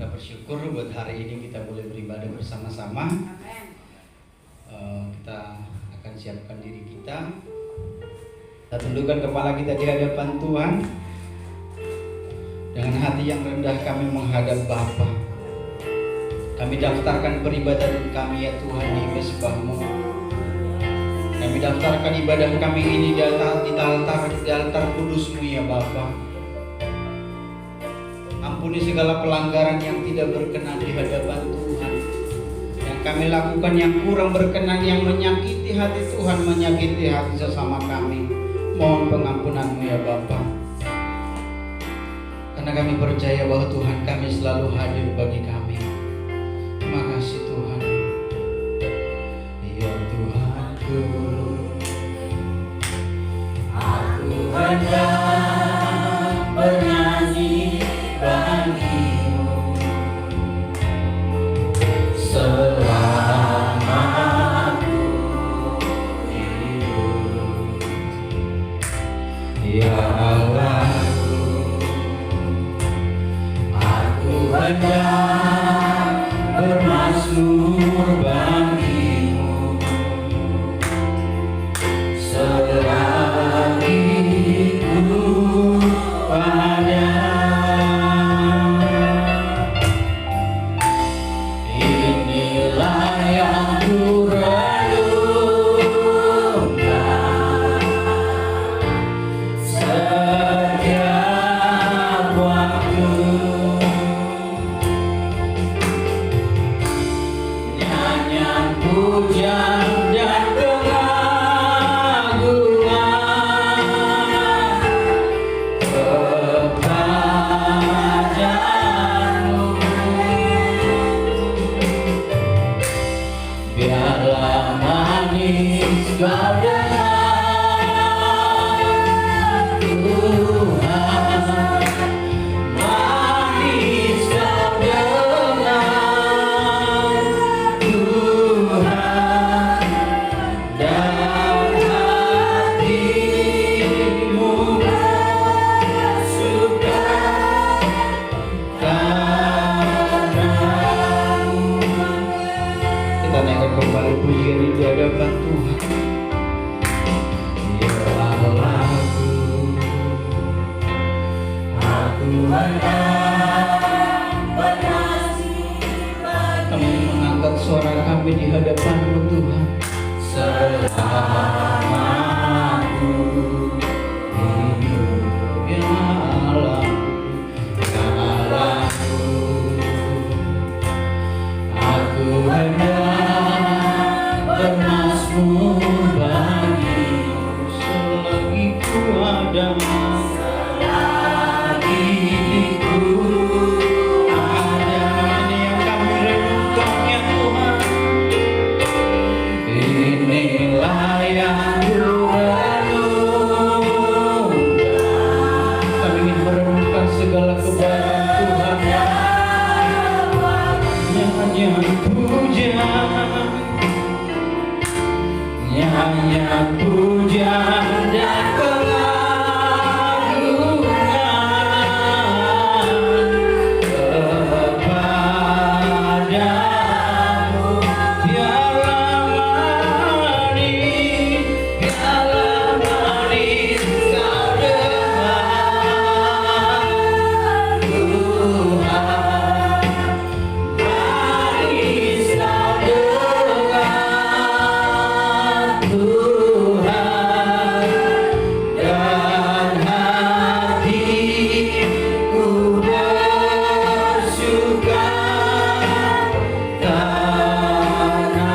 kita bersyukur buat hari ini kita boleh beribadah bersama-sama. Kita akan siapkan diri kita. Kita tundukkan kepala kita di hadapan Tuhan. Dengan hati yang rendah kami menghadap Bapa. Kami daftarkan peribadatan kami ya Tuhan di mezbah-Mu. Kami daftarkan ibadah kami ini di altar kudus-Mu ya Bapa. Ampuni segala pelanggaran yang tidak berkenan di hadapan Tuhan, yang kami lakukan yang kurang berkenan, yang menyakiti hati Tuhan, menyakiti hati sesama kami. Mohon pengampunan-Mu ya Bapa. Karena kami percaya bahwa Tuhan kami selalu hadir bagi kami. Terima kasih Tuhan. Ya Tuhanku, aku hendak bernyanyi bagimu selama aku hidup. Ya Allahku, aku hendak bermazmur bagimu selagi hidup pada. Inilah yang ku renungkan setiap waktu. Nyanyian pujian dan pengagungan kepadamu. Biarlah manis kau dengar Tuhan, manis kau dengar Tuhan, dan hatimu bersuka karena-Mu. Kita naikkan kembali pujian di hadapan Tuhan. Ya Allahku, aku hendak bernyanyi bagimu. Kami mengangkat suara kami di hadapan-Mu Tuhan. Selama aku hidup, ya Allah, ya Allahku, aku hendak bermazmur bagimu selagi ku ada, selagi ku ada. Ini yang kami renungkan ya Tuhan. Inilah yang ku renungkan. Kami ingin merenungkan segala kebaikan Tuhan. Nyanyian pujian, nyanyian pujian dan pengagungan kepadamu. Biarlah manis kau dengar Tuhan, manis kau dengar Tuhan, dan hatiku bersuka karena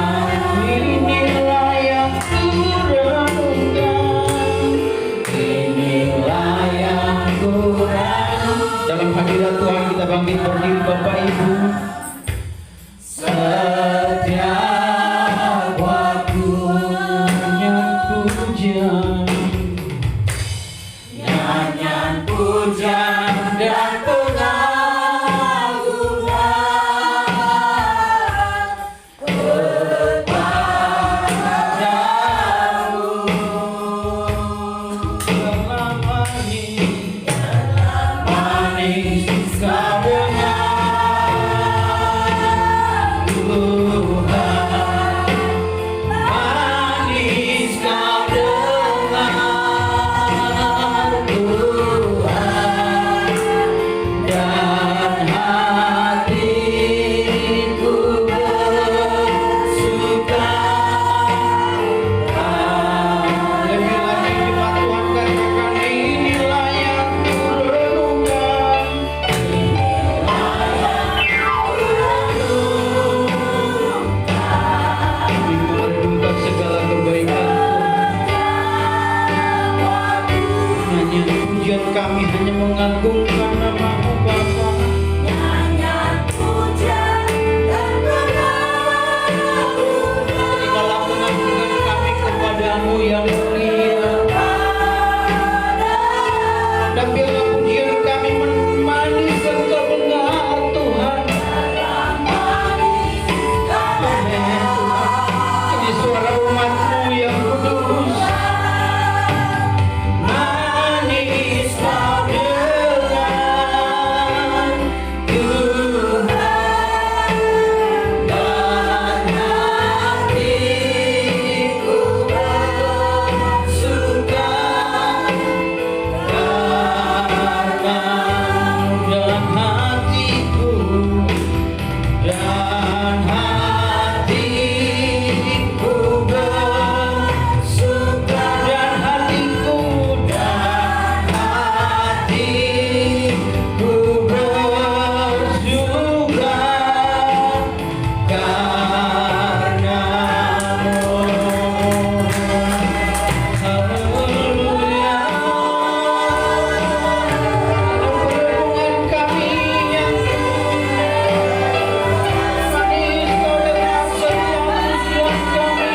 inilah yang ku renungkan, inilah yang ku renungkan. Dalam hadirat Tuhan kita bangkit berdiri Bapak Ibu. Setiap waktunya pujian, nyanyian pujian dan pengagungan kepadamu. Selama manis kau dengar namamu Bapa. Terimalah pengakuan kami kepadamu yang mulia. Dan biarlah pujian kami manis Engkau benar Tuhan. Ini suara umat-Mu yang kudus. Manis kau dengar Tuhan, dan hatiku bersuka karena dan hatiku bersuka dan hatiku bersuka karenamu. Haleluya. Perlindungan kami yang manis kau dengar setiap pujian kami.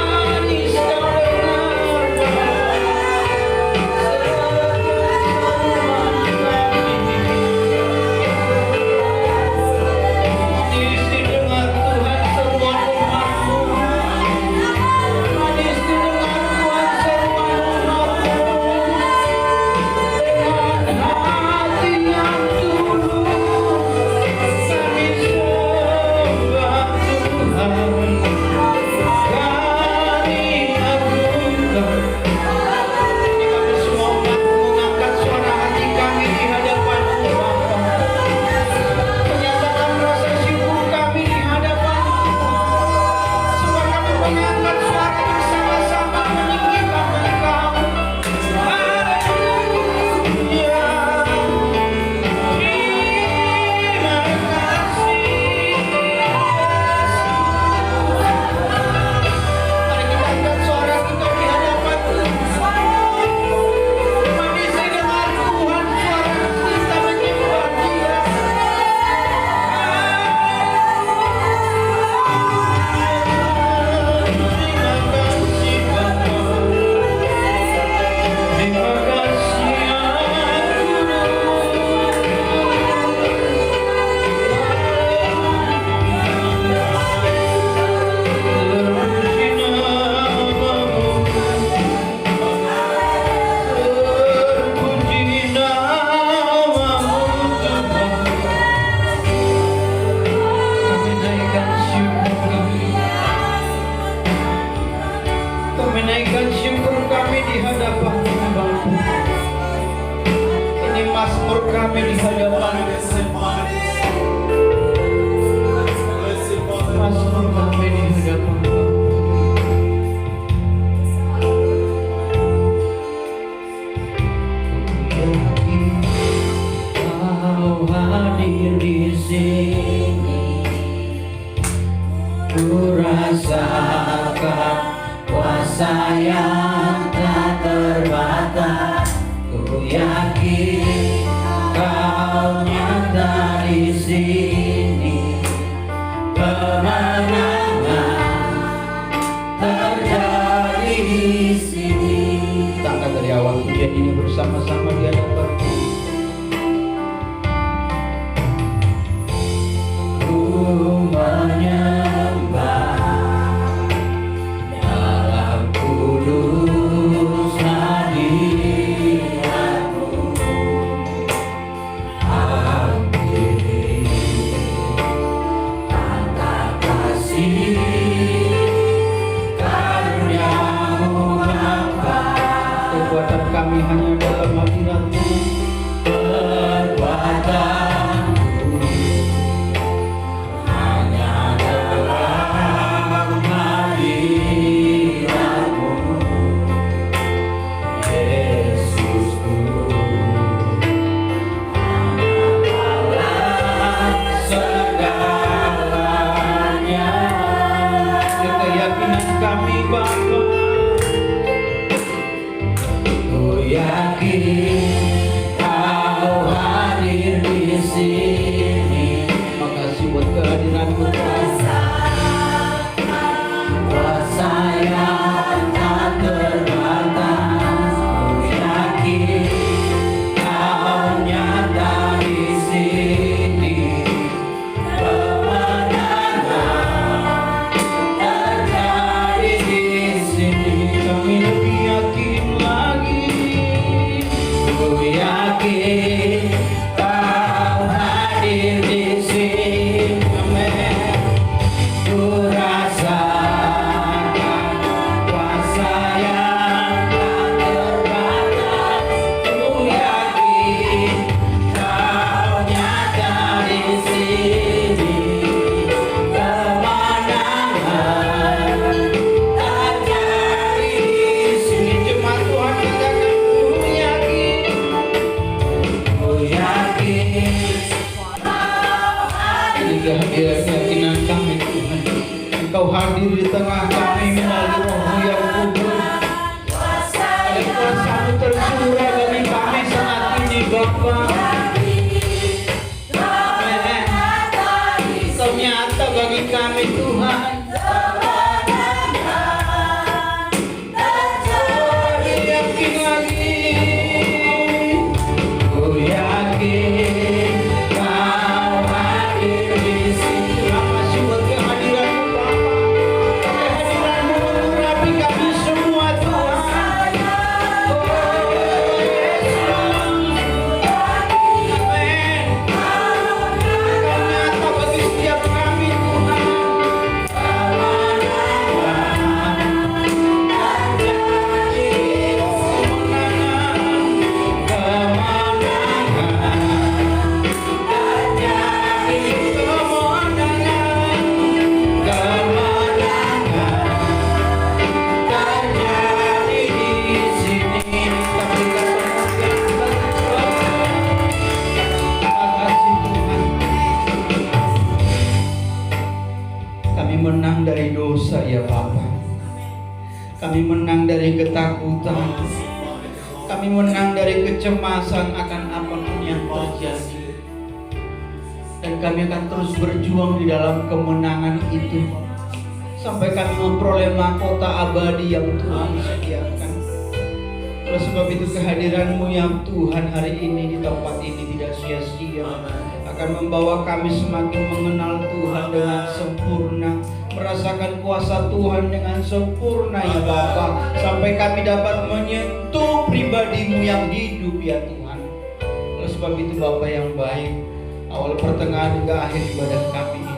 Manis kau dengar Tuhan seruan umat-Mu. Manis didengar Tuhan seruan umat-Mu. Dengan hati yang tulus kami sembah Tuhan. Kami agungkan. Ini kami semua umat-Mu mengangkat suara hati kami di hadapan-Mu Bapa. Menyatakan rasa syukur kami di hadapan-Mu. Semua kami mengangkat suara bersama-sama meninggikan Engkau. Haleluya. Terima kasih Mari kita angkat suara kita di hadapan-Mu. Manis didengar Tuhan suara kita menyembah Dia. Terima kasih Bapa. Terima kasih Terpuji namamu, terpuji namamu Tuhan. Kami naikkan syukur kami. Kami naikkan syukur kami di hadapan-Mu Bapa. Ini mazmur kami di hadapan-Mu. Mazmur kami di hadapan-Mu. Kau hadir di sini, ku rasakan kuasa yang tak terbatas. Ku yakin Kau nyata di sini, kemenangan terjadi di sini. Kita angkat dari awal pujian ini bersama-sama di hadapan-Mu. Ku menyembah dalam kudus hadirat-Mu. Ampiri tanda kasih karunia-Mu Bapa. Kekuatan kami hanya dalam hadirat-Mu. Kekuatanku hanya dalam hadirat-Mu. Yesusku, Engkaulah segalanya. Keyakinan kami Bapa, ku yakin yakin Kau hadir di sini. Makasih buat kehadiran-Mu Tuhan. Kuasa yang tak terbatas, ku yakin Kau nyata di sini. Kemenangan terjadi di sini. Kami lebih yakin lagi. Ku yakin Kau hadir di sini. Amin. Ku rasakan kuasa yang tak terbatas. Ku yakin Kau nyata di sini. Kemenangan terjadi di sini. Jemaat Tuhan katakan, ku yakin ini kehadiran keyakinan kami Tuhan. Engkau hadir di tengah kami melalui Roh-Mu yang kudus. Oleh kuasa-Mu tercurah bagi kami saat ini Bapa. Amin. Engkau nyata bagi kami Tuhan. Kami yakin lagi. Ku yakin Kau hadir di sini. Terima kasih buat kehadiran-Mu Bapa. Kehadiran-Mu mengurapi kami semua Tuhan. Oh Yesus. Amin. Kau nyata bagi setiap kami Tuhan. Kami menang dari dosa ya Bapa. Kami menang dari ketakutan. Kami menang dari kecemasan akan apapun yang terjadi. Dan kami akan terus berjuang di dalam kemenangan itu sampai kami memperoleh mahkota abadi yang Tuhan sediakan. Oleh sebab itu kehadiran-Mu yang Tuhan hari ini di tempat ini tidak sia-sia, akan membawa kami semakin mengenal Tuhan dengan sempurna, merasakan kuasa Tuhan dengan sempurna ya Bapa, sampai kami dapat menyentuh pribadi-Mu yang hidup ya Tuhan. Oleh sebab itu Bapa yang baik, awal pertengahan hingga akhir ibadah kami ini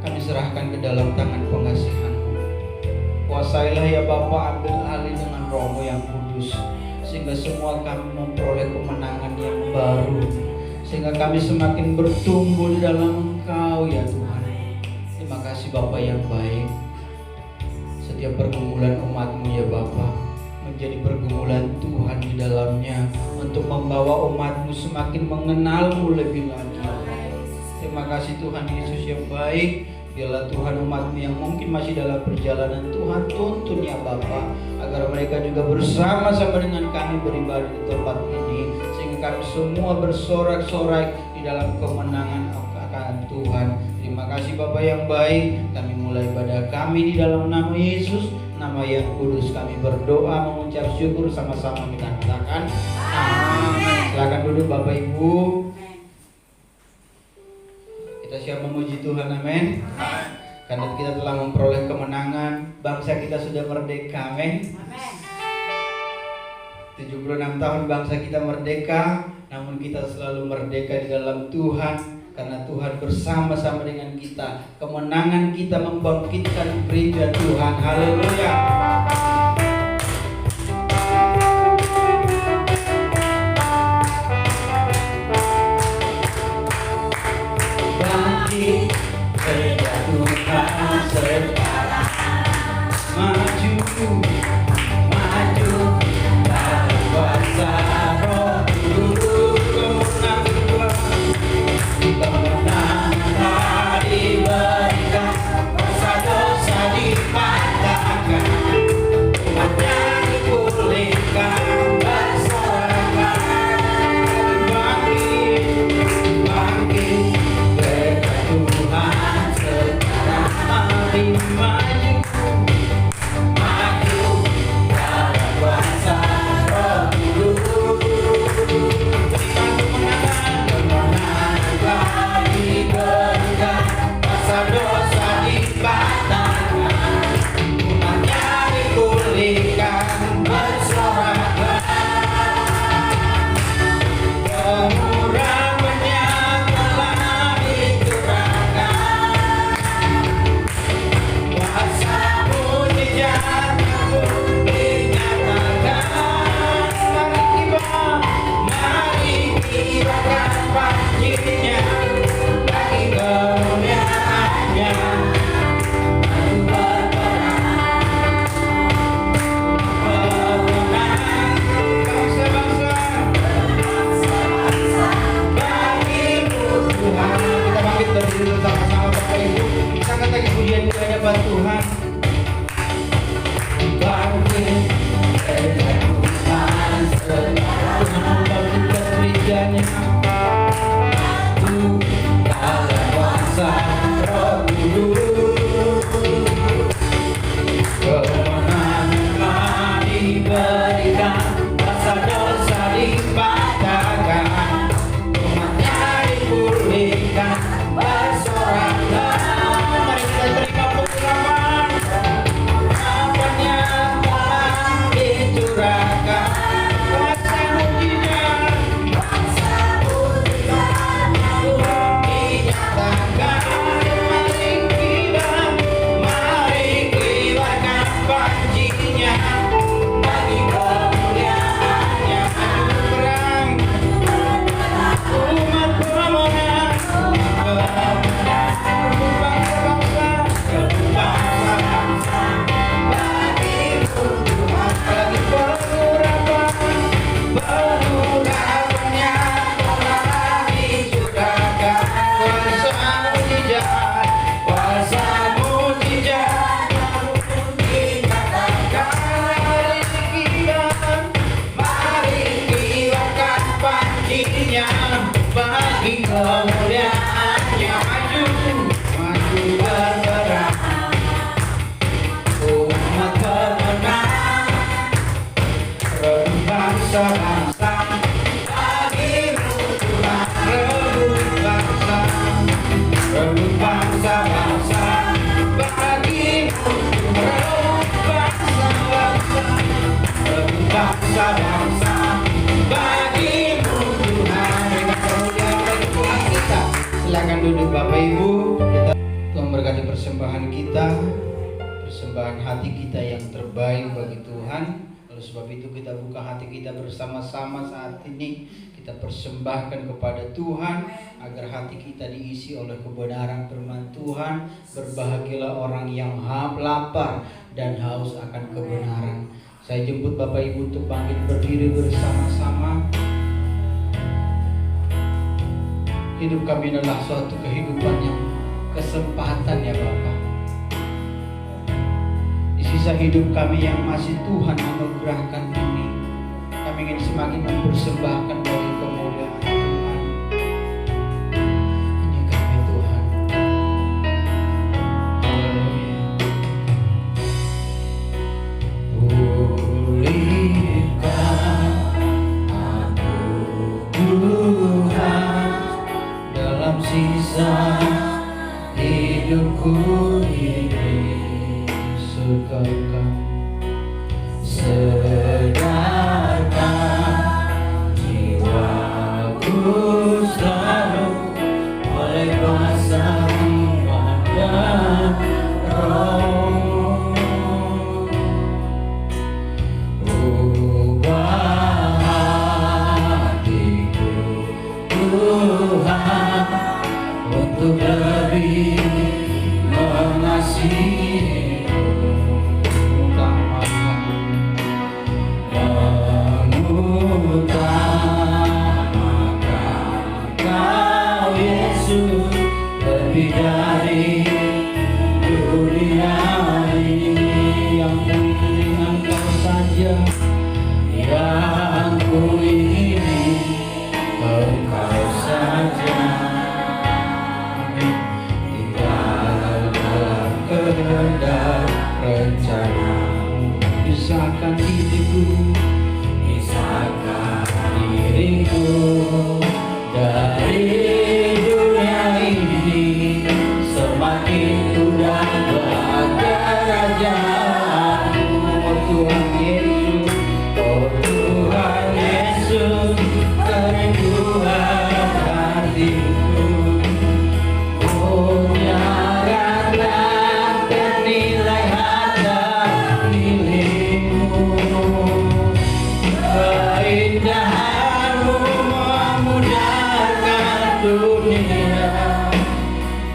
kami serahkan ke dalam tangan pengasihan-Mu. Kuasailah ya Bapa, ambil alih dengan Roh-Mu yang kudus, sehingga semua kami memperoleh kemenangan yang baru, sehingga kami semakin bertumbuh di dalam Engkau ya Tuhan. Terima kasih Bapa yang baik. Setiap pergumulan umat-Mu ya Bapa menjadi pergumulan Tuhan di dalamnya, untuk membawa umat-Mu semakin mengenal-Mu lebih lagi. Terima kasih Tuhan Yesus yang baik. Biarlah Tuhan umat-Mu yang mungkin masih dalam perjalanan, Tuhan tuntun ya Bapa, agar mereka juga bersama-sama dengan kami beribadah di tempat ini, sehingga kami semua bersorak-sorai di dalam kemenangan akan Tuhan. Terima kasih Bapa yang baik. Kami mulai ibadah kami di dalam nama Yesus, nama yang kudus. Kami berdoa mengucap syukur, sama-sama kita katakan amin. Silakan duduk Bapak Ibu. Kita siap memuji Tuhan, amin. Karena kita telah memperoleh kemenangan, bangsa kita sudah merdeka, amin. 76 tahun bangsa kita merdeka, namun kita selalu merdeka di dalam Tuhan, karena Tuhan bersama-sama dengan kita. Kemenangan kita membangkitkan gereja Tuhan, haleluya. Tuhan sekarang maju, maju dari kuasa Roh Kudus. Kemenangan telah diberikan, kuasa dosa dipatahkan, bangsa-bangsa, bagimu Tuhan. Rebut bangsa-bangsa, bagimu rebut bangsa-bangsa, rebut bangsa-bangsa, bagimu Tuhan. Dengan kemuliaan bagi Tuhan kita. Silakan duduk Bapak Ibu. Tuhan berkati persembahan kita, persembahan hati kita yang terbaik bagi Tuhan. Oleh sebab itu kita buka hati kita bersama-sama saat ini. Kita persembahkan kepada Tuhan agar hati kita diisi oleh kebenaran firman Tuhan. Berbahagialah orang yang lapar dan haus akan kebenaran. Saya jemput Bapak Ibu untuk bangkit berdiri bersama-sama. Hidup kami adalah suatu kehidupan yang kesempatan ya Bapak. Di sisa hidup kami yang masih Tuhan anugerahkan ini, kami ingin semakin mempersembahkan bagi kemuliaan Tuhan. Ini kami Tuhan. Haleluya. Pulihkan aku Tuhan dalam sisa hidupku ini, segarkan jiwaku selalu oleh kuasa Tuhan dan Roh. Ubah hatiku Tuhan untuk lebih mengasihimu, mengutamakan Kau Yesus lebih dari dunia ini. Yang kuinginkan Kau saja, yang kuingini Kau saja. Kehendak rencana-Mu, pisahkan diriku dari dunia ini, semakin mudah kerajaan-Mu. Oh Tuhan Yesus, oh Tuhan Yesus, kerinduan hatiku. Oh nyatakan nilai harga milik-Mu, keindahan-Mu memudahkan dunia.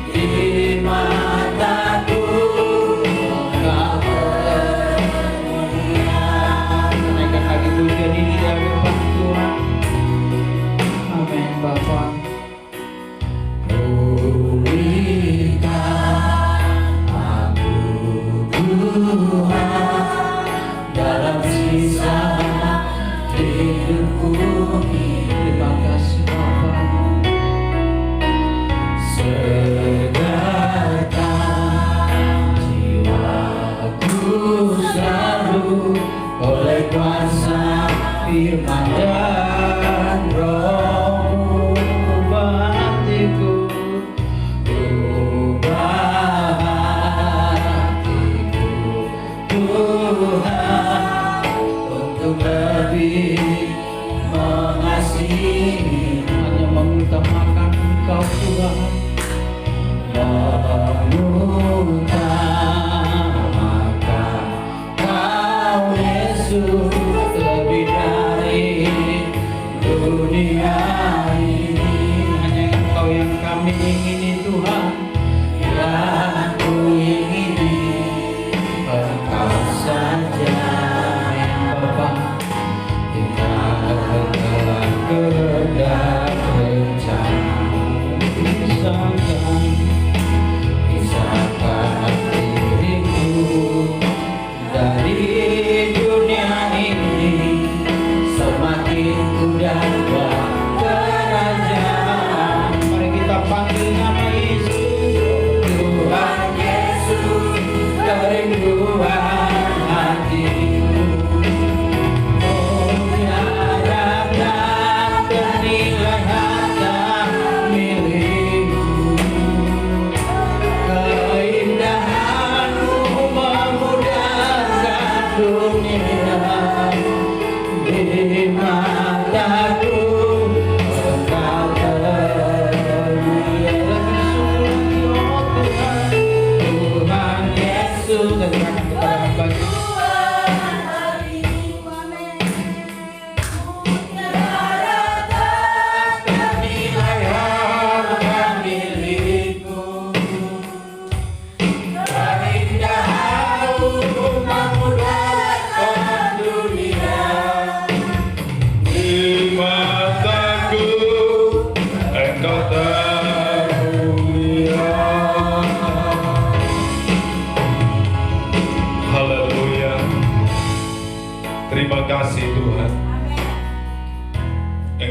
Di mataku Kau termulia. Naikkan lagi pujian ini di hadapan Tuhan. Amin Bapa. Pulihkan aku Tuhan dalam sisa hidupku. Terima kasih Bapa. Segarkan jiwaku selalu oleh kuasa firman dan Roh. Ubah hatiku, ubah hatiku Tuhan untuk lebih mengasihi, hanya mengutamakan Engkau Tuhan, mengutamakan Kau Yesus lebih dari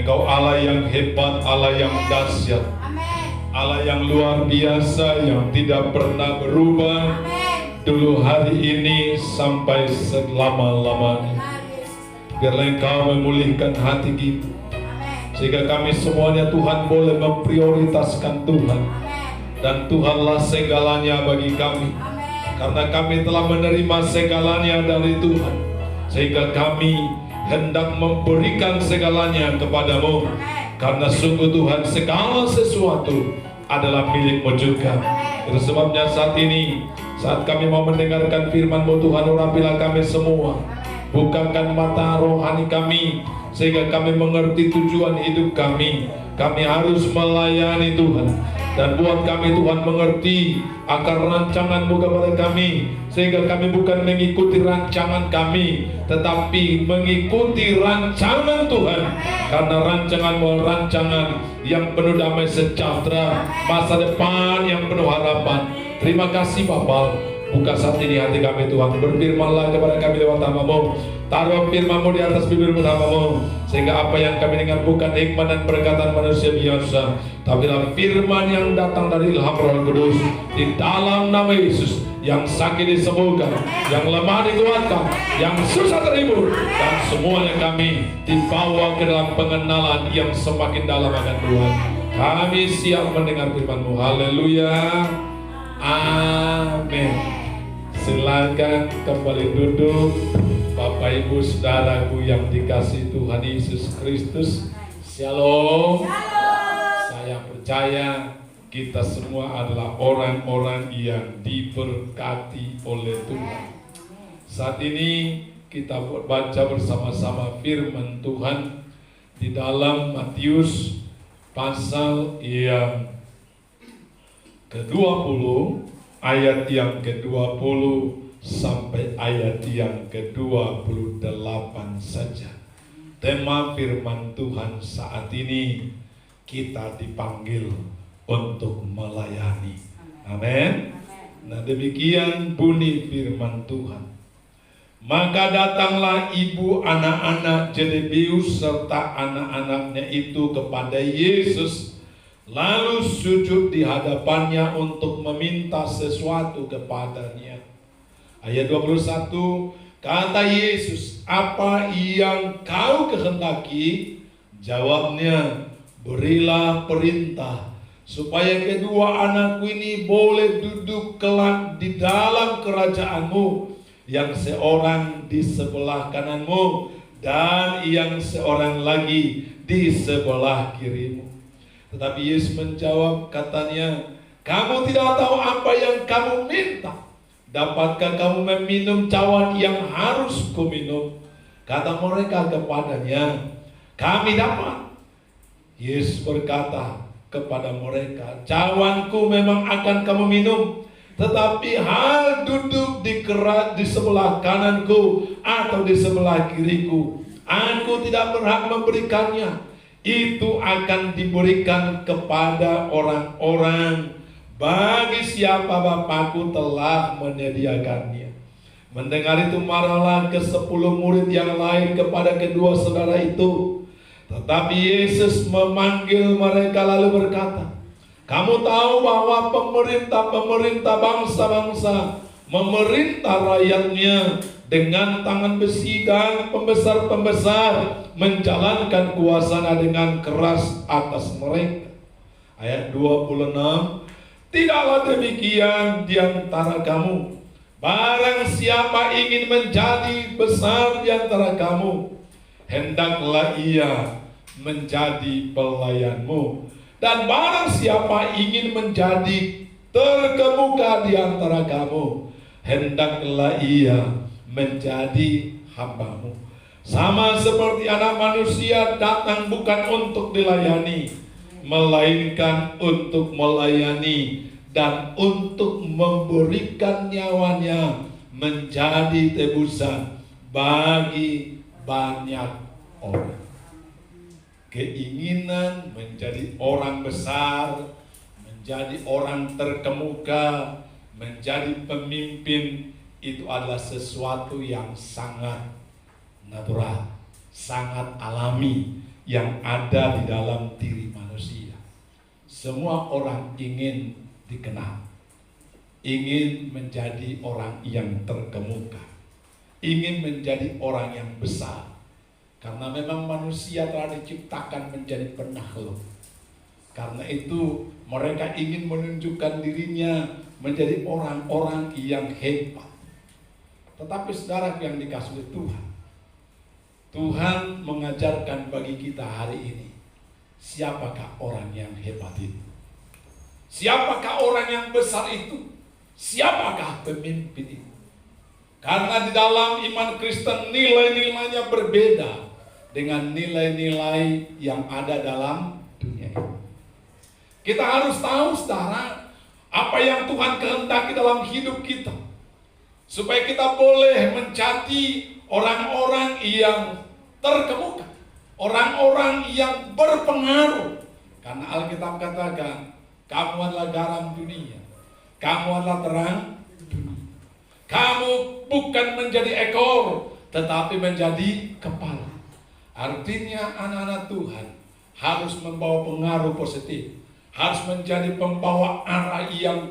Engkau Allah yang hebat, Allah yang dahsyat, Allah yang luar biasa, yang tidak pernah berubah dulu, hari ini, sampai selama-lamanya. Biarlah Engkau memulihkan hati kita, sehingga kami semuanya Tuhan boleh memprioritaskan Tuhan, dan Tuhanlah segalanya bagi kami, karena kami telah menerima segalanya dari Tuhan, sehingga kami hendak memberikan segalanya kepadamu, karena sungguh Tuhan segala sesuatu adalah milik-Mu juga. Itu sebabnya saat ini, saat kami mau mendengarkan firman-Mu Tuhan, urapilah kami semua, bukakan mata rohani kami, sehingga kami mengerti tujuan hidup kami. Kami harus melayani Tuhan, dan buat kami Tuhan mengerti akan rancangan-Mu kepada kami, sehingga kami bukan mengikuti rancangan kami, tetapi mengikuti rancangan Tuhan, karena rancangan-Mu rancangan yang penuh damai sejahtera, masa depan yang penuh harapan. Terima kasih Bapa. Buka saat ini hati kami Tuhan, berfirmanlah kepada kami lewat hamba-Mu. Taruh firman-Mu di atas bibir hamba-Mu, sehingga apa yang kami dengar bukan hikmat dan perkataan manusia biasa, tapi firman yang datang dari ilham Roh Kudus. Di dalam nama Yesus, yang sakit disembuhkan, yang lemah dikuatkan, yang susah terhibur, dan semuanya kami dibawa ke dalam pengenalan yang semakin dalam akan Tuhan. Kami siap mendengar firman-Mu. Haleluya. Amin. Silakan kembali duduk, Bapak Ibu Saudaraku yang dikasihi Tuhan Yesus Kristus. Shalom. Saya percaya kita semua adalah orang-orang yang diberkati oleh Tuhan. Saat ini kita baca bersama-sama firman Tuhan di dalam Matius pasal yang ke-20, ayat yang ke-20 sampai ayat yang ke-28 saja. Tema firman Tuhan saat ini, kita dipanggil untuk melayani. Amin. Nah, demikian bunyi firman Tuhan. Maka datanglah ibu anak-anak Zebedeus serta anak-anaknya itu kepada Yesus, lalu sujud di hadapannya untuk meminta sesuatu kepadanya. Ayat 21, kata Yesus, apa yang kau kehendaki? Jawabnya, berilah perintah supaya kedua anakku ini boleh duduk kelak di dalam kerajaan-Mu, yang seorang di sebelah kanan-Mu dan yang seorang lagi di sebelah kiri-Mu. Tetapi Yesus menjawab, katanya, kamu tidak tahu apa yang kamu minta. Dapatkah kamu meminum cawan yang harus kuminum? Kata mereka kepadanya, kami dapat. Yesus berkata kepada mereka, cawanku memang akan kamu minum, tetapi hal duduk di sebelah kananku atau di sebelah kiriku, aku tidak berhak memberikannya. Itu akan diberikan kepada orang-orang bagi siapa Bapakku telah menyediakannya. Mendengar itu marahlah ke-10 murid yang lain kepada kedua saudara itu. Tetapi Yesus memanggil mereka lalu berkata, kamu tahu bahwa pemerintah bangsa-bangsa memerintah rakyatnya dengan tangan besi, dan pembesar-pembesar menjalankan kuasanya dengan keras atas mereka. Ayat 26, tidaklah demikian di antara kamu. Barang siapa ingin menjadi besar di antara kamu, hendaklah ia menjadi pelayanmu. Dan barang siapa ingin menjadi terkemuka di antara kamu, hendaklah ia menjadi hamba-Mu. Sama seperti anak manusia datang bukan untuk dilayani, melainkan untuk melayani dan untuk memberikan nyawanya menjadi tebusan bagi banyak orang. Keinginan menjadi orang besar, menjadi orang terkemuka, menjadi pemimpin, itu adalah sesuatu yang sangat natural, sangat alami, yang ada di dalam diri manusia. Semua orang ingin dikenal, ingin menjadi orang yang terkemuka, ingin menjadi orang yang besar. Karena memang manusia telah diciptakan menjadi penakluk. Karena itu mereka ingin menunjukkan dirinya menjadi orang-orang yang hebat. Tetapi saudara yang dikasihi Tuhan, Tuhan mengajarkan bagi kita hari ini, siapakah orang yang hebat itu? Siapakah orang yang besar itu? Siapakah pemimpin itu? Karena di dalam iman Kristen nilai-nilainya berbeda dengan nilai-nilai yang ada dalam dunia ini. Kita harus tahu saudara, apa yang Tuhan kehendaki dalam hidup kita, supaya kita boleh menjadi orang-orang yang terkemuka, orang-orang yang berpengaruh. Karena Alkitab katakan, kamu adalah garam dunia, kamu adalah terang dunia. Kamu bukan menjadi ekor, tetapi menjadi kepala. Artinya anak-anak Tuhan harus membawa pengaruh positif, harus menjadi pembawa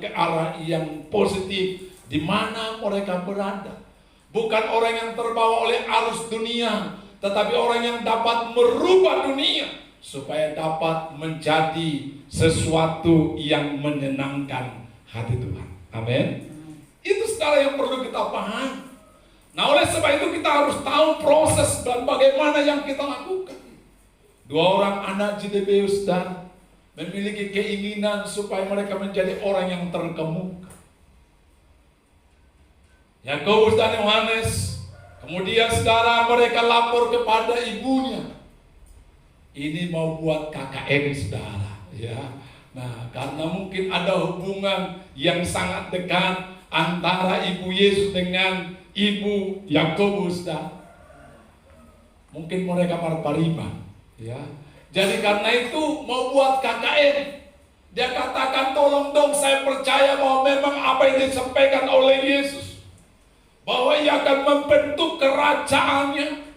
ke arah yang positif di mana mereka berada. Bukan orang yang terbawa oleh arus dunia, tetapi orang yang dapat merubah dunia supaya dapat menjadi sesuatu yang menyenangkan hati Tuhan. Amin. Itu saudara yang perlu kita pahami. Nah, oleh sebab itu kita harus tahu proses dan bagaimana yang kita lakukan. Dua orang anak Zebedeus dan memiliki keinginan supaya mereka menjadi orang yang terkemuka. Yakobus dan Yohanes, kemudian saudara mereka lapor kepada ibunya. Ini mau buat KKN saudara, ya. Nah, karena mungkin ada hubungan yang sangat dekat antara ibu Yesus dengan ibu Yakobus dan mungkin mereka beriman, ya. Jadi karena itu mau buat KKN. Dia katakan, tolong dong, saya percaya bahwa memang apa yang disampaikan oleh Yesus, bahwa ia akan membentuk kerajaannya,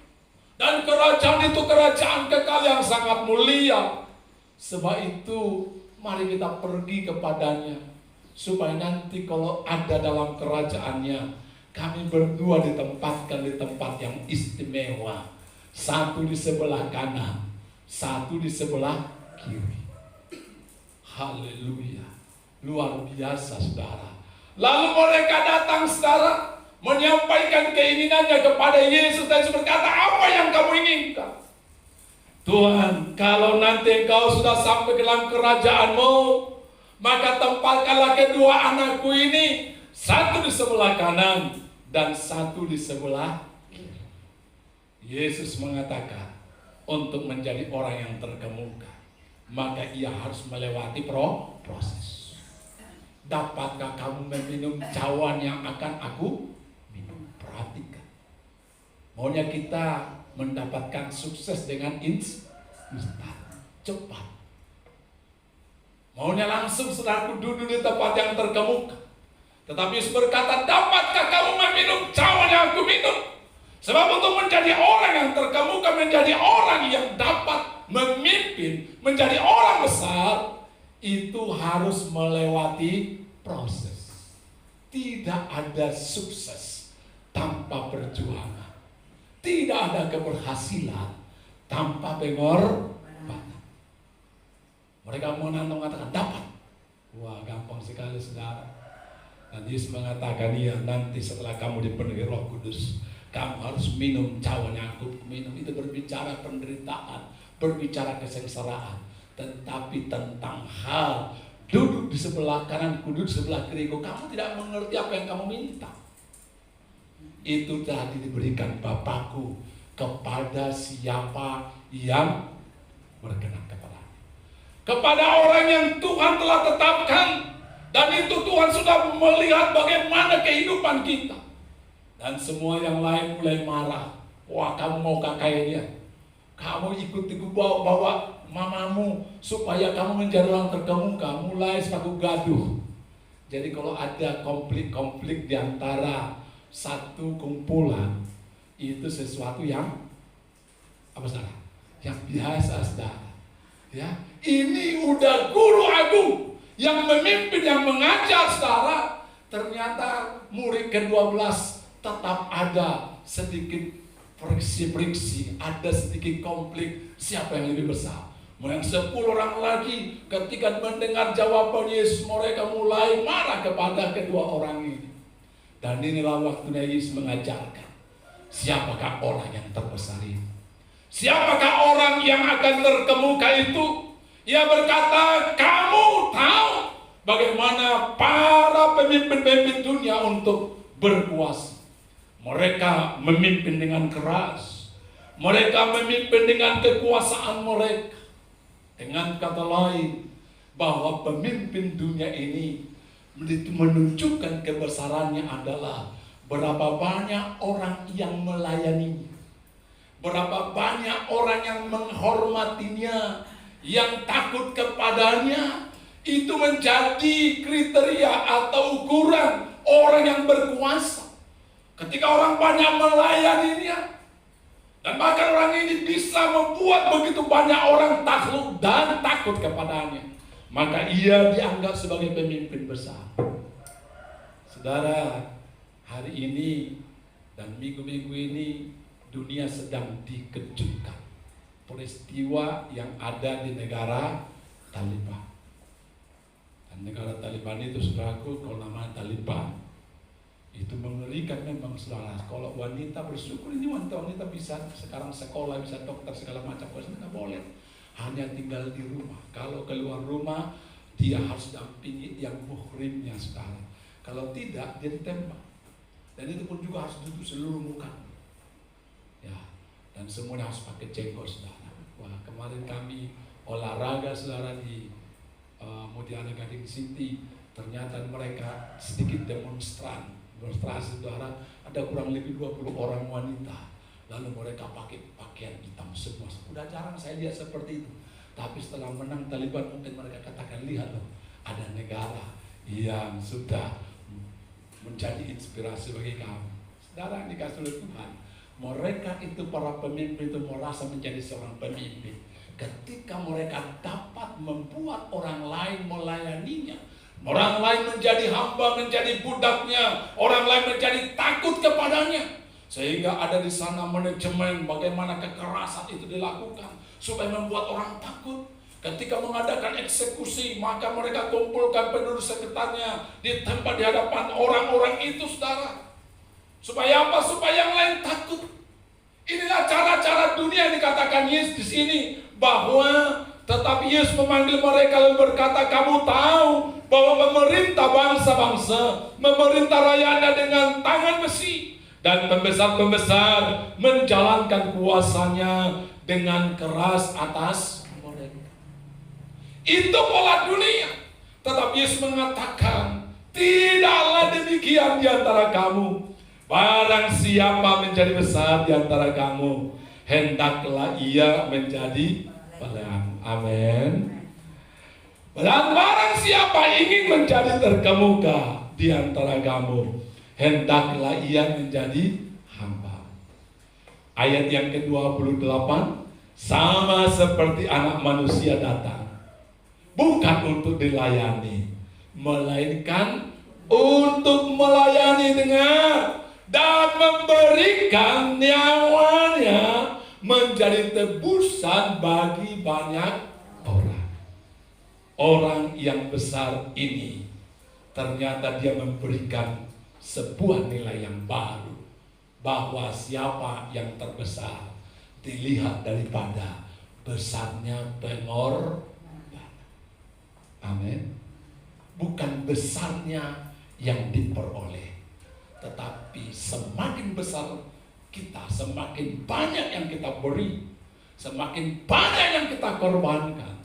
dan kerajaan itu kerajaan kekal yang sangat mulia. Sebab itu mari kita pergi kepadanya, supaya nanti kalau ada dalam kerajaannya, kami berdua ditempatkan di tempat yang istimewa. Satu di sebelah kanan, satu di sebelah kiri. Haleluya. Luar biasa saudara. Lalu mereka datang saudara, menyampaikan keinginannya kepada Yesus. Dan Yesus berkata, apa yang kamu inginkan? Tuhan, kalau nanti engkau sudah sampai ke dalam kerajaanmu, maka tempatkanlah kedua anakku ini, satu di sebelah kanan dan satu di sebelah kiri. Yesus mengatakan, untuk menjadi orang yang terkemuka, maka ia harus melewati proses. Dapatkah kamu meminum cawan yang akan aku minum? Perhatikan. Maunya kita mendapatkan sukses dengan instan, cepat. Maunya langsung saudaraku duduk di tempat yang terkemuka. Tetapi Yesus berkata, dapatkah kamu meminum cawan yang aku minum? Sebab untuk menjadi orang yang terkemuka, menjadi orang yang dapat memimpin, menjadi orang besar, itu harus melewati proses. Tidak ada sukses tanpa perjuangan. Tidak ada keberhasilan tanpa pengorbanan. Mereka mengatakan dapat. Wah, gampang sekali saudara. Dan Yesus mengatakan, iya, nanti setelah kamu dipenuhi Roh Kudus, kamu harus minum cawan yang aku minum. Itu berbicara penderitaan, berbicara kesengsaraan, tetapi tentang hal duduk di sebelah kanan, duduk di sebelah kiriku, kamu tidak mengerti apa yang kamu minta. Itu telah diberikan Bapakku kepada siapa yang berkenan kepada orang yang Tuhan telah tetapkan. Dan itu Tuhan sudah melihat bagaimana kehidupan kita. Dan semua yang lain mulai marah. Wah, kamu mau kakaknya, kamu ikut bawa mamamu supaya kamu menjadi orang terkemuka. Mulai selalu gaduh. Jadi kalau ada konflik di antara satu kumpulan, itu sesuatu yang apa salah? yang biasa, saudara. Ya, ini udah guru agung yang memimpin, yang mengajar, saudara. Ternyata murid ke-12 tetap ada sedikit friksi, ada sedikit konflik siapa yang lebih besar. Yang 10 orang lagi ketika mendengar jawaban Yesus, mereka mulai marah kepada kedua orang ini. Dan inilah waktunya Yesus mengajarkan, siapakah orang yang terbesar ini? Siapakah orang yang akan terkemuka itu? Ia berkata, kamu tahu bagaimana para pemimpin-pemimpin dunia untuk berkuasa. Mereka memimpin dengan keras. Mereka memimpin dengan kekuasaan mereka. Dengan kata lain, bahwa pemimpin dunia ini menunjukkan kebesarannya adalah berapa banyak orang yang melayaninya, berapa banyak orang yang menghormatinya, yang takut kepadanya. Itu menjadi kriteria atau ukuran orang yang berkuasa. Ketika orang banyak melayaninya, dan bahkan orang ini bisa membuat begitu banyak orang takluk dan takut kepadanya, maka ia dianggap sebagai pemimpin besar. Saudara, hari ini dan minggu-minggu ini dunia sedang dikejutkan peristiwa yang ada di negara Taliban. Dan negara Taliban itu, saudaraku, kalau namanya Taliban, itu mengerikan memang, saudara. Kalau wanita bersyukur, ini wanita bisa sekarang sekolah, bisa dokter, segala macam. Kalau nggak boleh, hanya tinggal di rumah. Kalau keluar rumah, dia harus dampingi yang muhrimnya, saudara. Kalau tidak, dia ditembak. Dan itu pun juga harus tutup seluruh muka. Ya, dan semuanya harus pakai jenggot, saudara. Wah, kemarin kami olahraga, saudara, di Mutiara Gading City. Ternyata mereka sedikit demonstrasi, saudara. Ada kurang lebih 20 orang wanita. Lalu mereka pakai pakaian hitam semua. Sudah jarang saya lihat seperti itu. Tapi setelah menang Taliban, mungkin mereka katakan, lihat loh, ada negara yang sudah menjadi inspirasi bagi kami. Saudara, dikasih oleh Tuhan, mereka itu, para pemimpin itu merasa menjadi seorang pemimpin ketika mereka dapat membuat orang lain melayaninya, orang lain menjadi hamba, menjadi budaknya, orang lain menjadi takut kepadanya. Sehingga ada di sana manajemen bagaimana kekerasan itu dilakukan supaya membuat orang takut. Ketika mengadakan eksekusi, maka mereka kumpulkan penduduk sekitarnya di tempat di hadapan orang-orang itu, saudara. Supaya apa? Supaya yang lain takut. Inilah cara-cara dunia yang dikatakan Yesus di sini, bahwa tetapi Yesus memanggil mereka lalu berkata, kamu tahu bahwa memerintah bangsa-bangsa, memerintah rakyatnya dengan tangan besi, dan pembesar-pembesar menjalankan kuasanya dengan keras atas mereka. Itu pola dunia. Tetapi Yesus mengatakan, tidaklah demikian di antara kamu. Barang siapa menjadi besar di antara kamu, hendaklah ia menjadi pelayan. Amin. Dan barang siapa ingin menjadi terkemuka di antara kamu, hendaklah ia menjadi hamba. Ayat yang ke-28, sama seperti anak manusia datang, bukan untuk dilayani, melainkan untuk melayani dan memberikan nyawanya menjadi tebusan bagi banyak orang. Orang yang besar ini ternyata dia memberikan sebuah nilai yang baru, bahwa siapa yang terbesar dilihat daripada besarnya pengorbanan. Amin. Bukan besarnya yang diperoleh, tetapi semakin besar kita, semakin banyak yang kita beri, semakin banyak yang kita korbankan.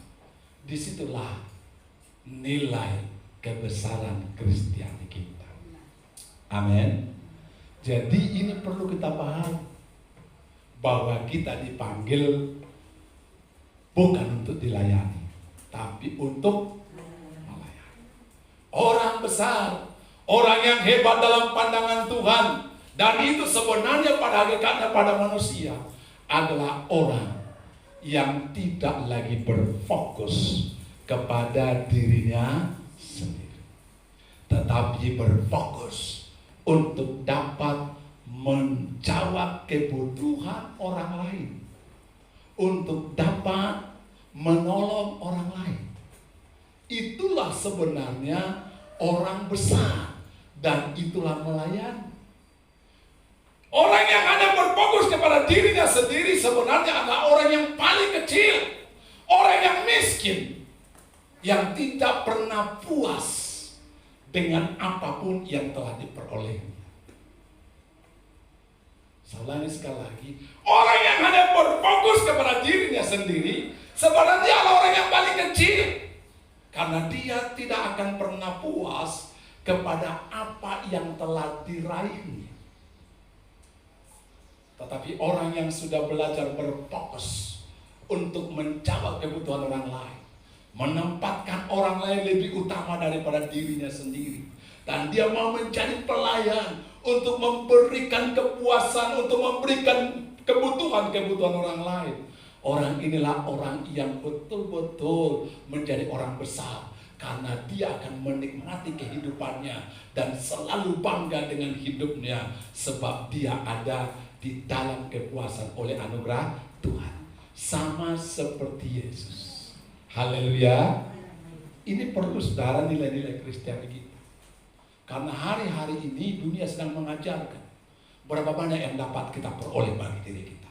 Disitulah nilai kebesaran Kristiani kita. Amin. Jadi ini perlu kita paham, bahwa kita dipanggil bukan untuk dilayani, tapi untuk melayani. Orang besar, orang yang hebat dalam pandangan Tuhan, dan itu sebenarnya pada hakikatnya pada manusia, adalah orang yang tidak lagi berfokus kepada dirinya sendiri, tetapi berfokus untuk dapat menjawab kebutuhan orang lain, untuk dapat menolong orang lain. Itulah sebenarnya orang besar, dan itulah melayani. Orang yang hanya berfokus kepada dirinya sendiri sebenarnya adalah orang yang paling kecil, orang yang miskin, yang tidak pernah puas dengan apapun yang telah diperolehnya. Saya ulangi sekali lagi, orang yang hanya berfokus kepada dirinya sendiri sebenarnya adalah orang yang paling kecil, karena dia tidak akan pernah puas kepada apa yang telah diraihnya. Tetapi orang yang sudah belajar berfokus untuk menjawab kebutuhan orang lain, menempatkan orang lain lebih utama daripada dirinya sendiri, dan dia mau menjadi pelayan untuk memberikan kepuasan, untuk memberikan kebutuhan orang lain. Orang inilah orang yang betul-betul menjadi orang besar, karena dia akan menikmati kehidupannya dan selalu bangga dengan hidupnya, sebab dia ada di dalam kepuasan oleh anugerah Tuhan, sama seperti Yesus. Haleluya. Ini perlu saudara nilai-nilai Kristiani kita, karena hari-hari ini dunia sedang mengajarkan berapa banyak yang dapat kita peroleh bagi diri kita,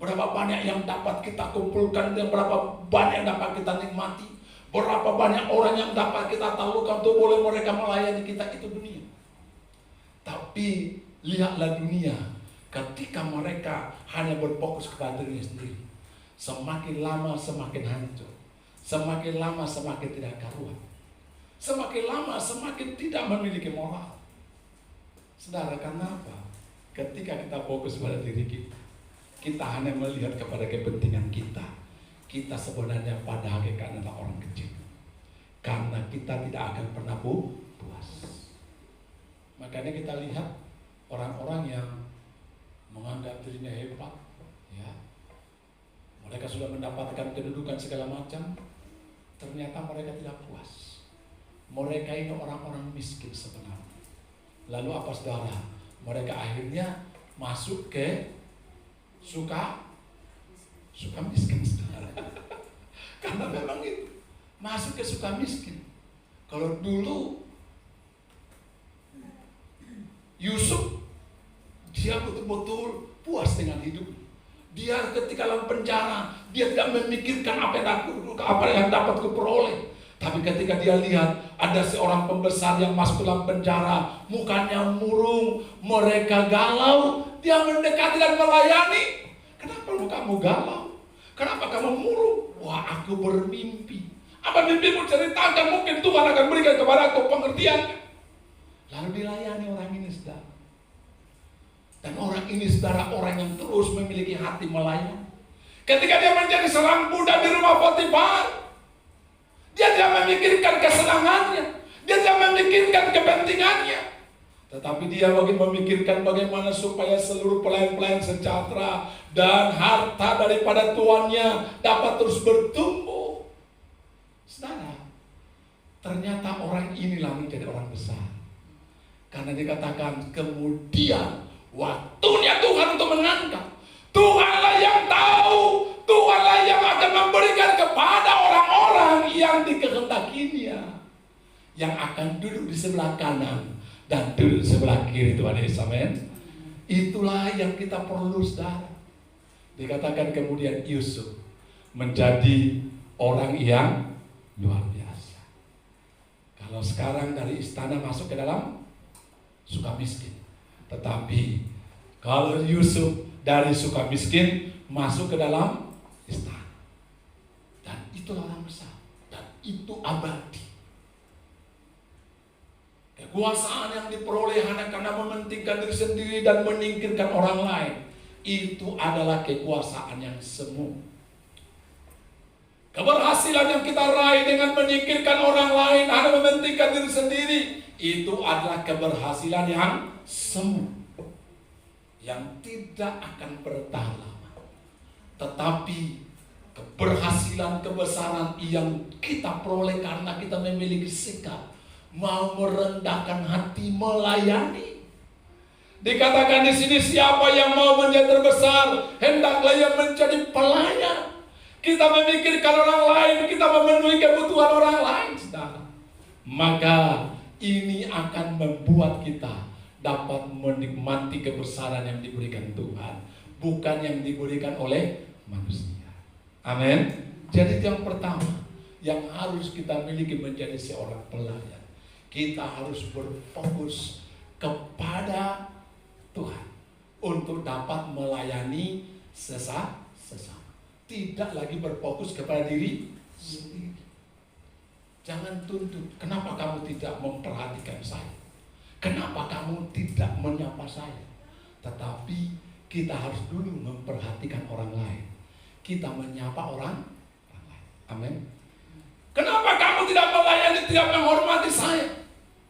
berapa banyak yang dapat kita kumpulkan, dan berapa banyak yang dapat kita nikmati, berapa banyak orang yang dapat kita taklukkan untuk boleh mereka melayani kita. Itu dunia. Tapi lihatlah dunia, ketika mereka hanya berfokus kepada dirinya sendiri, semakin lama semakin hancur, semakin lama semakin tidak karuan, semakin lama semakin tidak memiliki moral. Saudara, karena apa? Ketika kita fokus pada diri kita, kita hanya melihat kepada kepentingan kita, kita sebenarnya pada hakikatnya adalah orang kecil, karena kita tidak akan pernah puas. Makanya kita lihat orang-orang yang menganggap dirinya hebat, ya, mereka sudah mendapatkan kedudukan segala macam, ternyata mereka tidak puas. Mereka ini orang-orang miskin sebenarnya. Lalu apa saudara? Mereka akhirnya masuk ke suka miskin, saudara. Karena memang itu masuk ke suka miskin. Kalau dulu Yusuf, dia betul-betul puas dengan hidup. Dia ketika dalam penjara, dia tidak memikirkan apa yang dapat kuperoleh. Tapi ketika dia lihat ada seorang pembesar yang masuk dalam penjara, mukanya murung, mereka galau, dia mendekati dan melayani. Kenapa kamu galau? Kenapa kamu murung? Wah, aku bermimpi. Apa mimpimu? Ceritakan, mungkin Tuhan akan berikan kepada aku pengertian. Lalu dilayani orang ini, saudara. Dan orang ini, saudara, orang yang terus memiliki hati melayani. Ketika dia menjadi seorang budak di rumah Potifar, dia tidak memikirkan kesenangannya, dia tidak memikirkan kepentingannya, tetapi dia memikirkan bagaimana supaya seluruh pelayan-pelayan sejahtera dan harta daripada tuannya dapat terus bertumbuh. Saudara, ternyata orang inilah menjadi orang besar, karena dikatakan kemudian waktunya Tuhan untuk mengangkat. Tuhanlah yang tahu, Tuhanlah yang akan memberikan kepada orang-orang yang dikehendakinya, yang akan duduk di sebelah kanan dan duduk di sebelah kiri. Tuhan Yesus, amin. Itulah yang kita perlu, saudara. Dikatakan kemudian Yusuf menjadi orang yang luar biasa. Kalau sekarang dari istana masuk ke dalam suka miskin, tetapi kalau Yusuf dari suka miskin masuk ke dalam istana, dan itulah orang besar, dan itu abadi. Kekuasaan yang diperoleh hanya karena mementingkan diri sendiri dan menyingkirkan orang lain, itu adalah kekuasaan yang semu. Keberhasilan yang kita raih dengan menyingkirkan orang lain, hanya mementingkan diri sendiri, itu adalah keberhasilan yang semu, yang tidak akan bertahan lama. Tetapi keberhasilan, kebesaran yang kita peroleh karena kita memiliki sikap mau merendahkan hati melayani. Dikatakan di sini, siapa yang mau menjadi terbesar, hendaklah ia menjadi pelayan. Kita memikirkan orang lain, kita memenuhi kebutuhan orang lain, saudara. Maka ini akan membuat kita dapat menikmati kebesaran yang diberikan Tuhan, bukan yang diberikan oleh manusia. Amin. Jadi itu yang pertama yang harus kita miliki menjadi seorang pelayan. Kita harus berfokus kepada Tuhan untuk dapat melayani sesama. Tidak lagi berfokus kepada diri sendiri. Jangan tuntut, kenapa kamu tidak memperhatikan saya? Kenapa kamu tidak menyapa saya? Tetapi kita harus dulu memperhatikan orang lain. Kita menyapa orang lain. Amin. Kenapa kamu tidak melayani, tidak menghormati saya?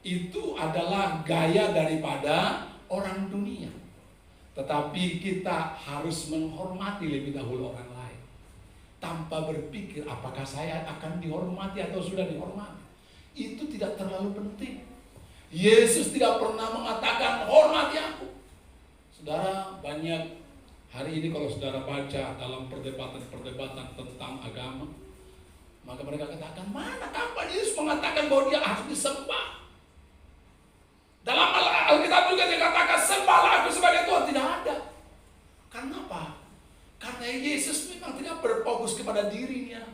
Itu adalah gaya daripada orang dunia. Tetapi kita harus menghormati lebih dahulu orang lain, tanpa berpikir apakah saya akan dihormati atau sudah dihormati. Itu tidak terlalu penting. Yesus tidak pernah mengatakan hormati aku. Saudara, banyak hari ini kalau saudara baca dalam perdebatan tentang agama, maka mereka katakan, mana kapan Yesus mengatakan bahwa dia harus disembah? Dalam Alkitab juga dikatakan, sembahlah aku sebagai Tuhan. Tidak ada. Kenapa? Karena Yesus memang tidak berfokus kepada dirinya.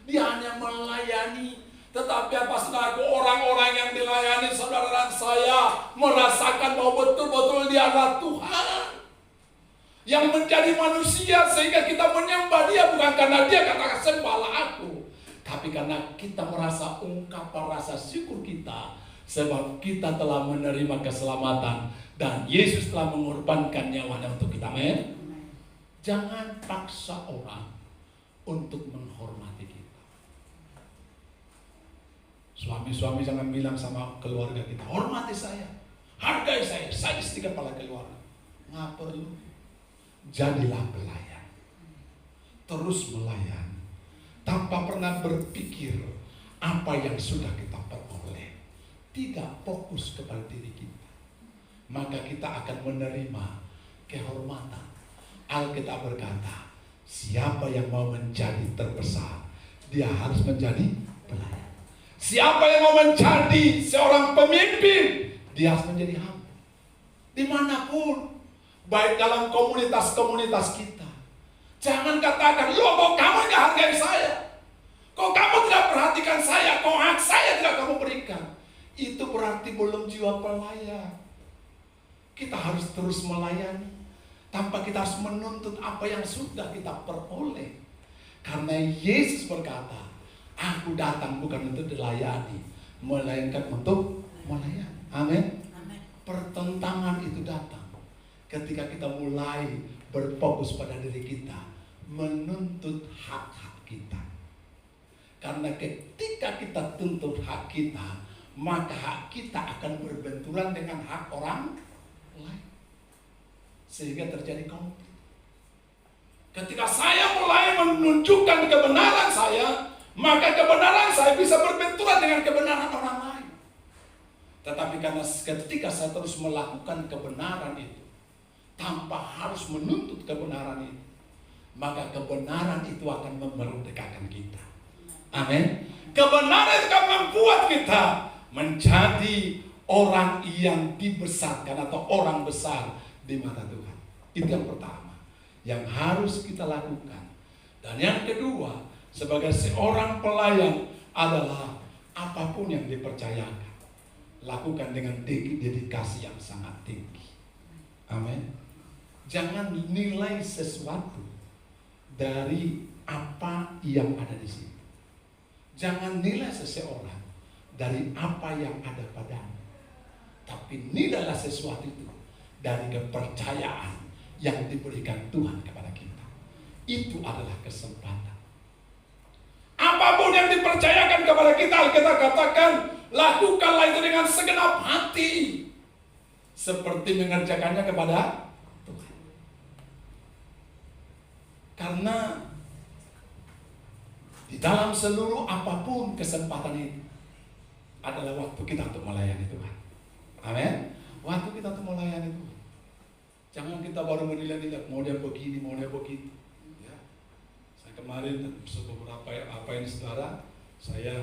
Dia hanya melayani. Tetapi apa saudara, orang-orang yang dilayani saudara dan saya merasakan bahwa betul-betul dia adalah Tuhan yang menjadi manusia, sehingga kita menyembah dia bukan karena dia katakan sembahlah aku, tapi karena kita merasa ungkapan rasa syukur kita sebab kita telah menerima keselamatan dan Yesus telah mengorbankan nyawanya untuk kita. Amin. Jangan paksa orang untuk menghormati kita. Suami-suami jangan bilang sama keluarga kita, hormati saya, hargai saya istri kepala keluarga. Nggak perlu. Jadilah pelayan. Terus melayani tanpa pernah berpikir apa yang sudah kita peroleh. Tidak fokus kepada diri kita, maka kita akan menerima kehormatan. Alkitab berkata, siapa yang mau menjadi terbesar, dia harus menjadi pelayan. Siapa yang mau menjadi seorang pemimpin, dia harus menjadi hamba. Dimanapun, baik dalam komunitas-komunitas kita. Jangan katakan, loh kok kamu nggak hargai saya? Kok kamu tidak perhatikan saya? Kok hak saya tidak kamu berikan? Itu berarti belum jiwa pelayan. Kita harus terus melayani tanpa kita harus menuntut apa yang sudah kita peroleh. Karena Yesus berkata, aku datang bukan untuk dilayani, melainkan untuk melayani. Amin. Pertentangan itu datang ketika kita mulai berfokus pada diri kita, menuntut hak-hak kita. Karena ketika kita tuntut hak kita, maka hak kita akan berbenturan dengan hak orang lain, sehingga terjadi konflik. Ketika saya mulai menunjukkan kebenaran saya, maka kebenaran saya bisa berbenturan dengan kebenaran orang lain. Tetapi karena ketika saya terus melakukan kebenaran itu tanpa harus menuntut kebenaran itu, maka kebenaran itu akan memerdekakan kita. Amin. Kebenaran itu akan membuat kita menjadi orang yang dibesarkan atau orang besar di mata Tuhan. Itu yang pertama yang harus kita lakukan. Dan yang kedua, sebagai seorang pelayan adalah apapun yang dipercayakan, lakukan dengan dedikasi yang sangat tinggi. Amin. Jangan nilai sesuatu dari apa yang ada di situ. Jangan nilai seseorang dari apa yang ada padanya, tapi nilailah sesuatu itu dari kepercayaan yang diberikan Tuhan kepada kita. Itu adalah kesempatan. Apapun yang dipercayakan kepada kita, kita katakan, lakukanlah itu dengan segenap hati, seperti mengerjakannya kepada Tuhan. Karena Di dalam seluruh apapun kesempatan itu adalah waktu kita untuk melayani Tuhan. Amin. Waktu kita untuk melayani Tuhan. Jangan kita baru menilai-nilai, mau dia begini, mau dia begitu. Ya. Saya kemarin beberapa apa ini saudara, saya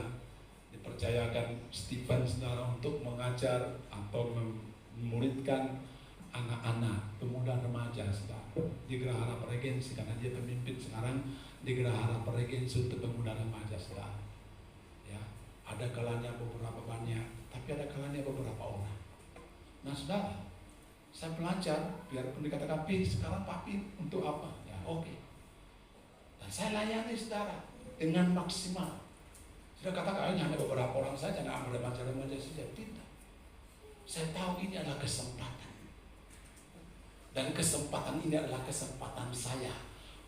dipercayakan Stephen saudara untuk mengajar atau memuridkan anak-anak pemuda remaja saudara di Gerahara Regensi, karena dia pemimpin sekarang di Gerahara Regensi untuk pemuda remaja saudara. Ya, ada kalanya beberapa banyak, tapi ada kalanya beberapa orang. Nah saudara, saya belajar, biarpun dikatakan sekarang papi untuk apa? Ya oke. Dan saya layani saudara dengan maksimal. Sudah katakan hanya beberapa orang saja, tidak remaja-remaja saja, tidak. Saya tahu ini adalah kesempatan. Dan kesempatan ini adalah kesempatan saya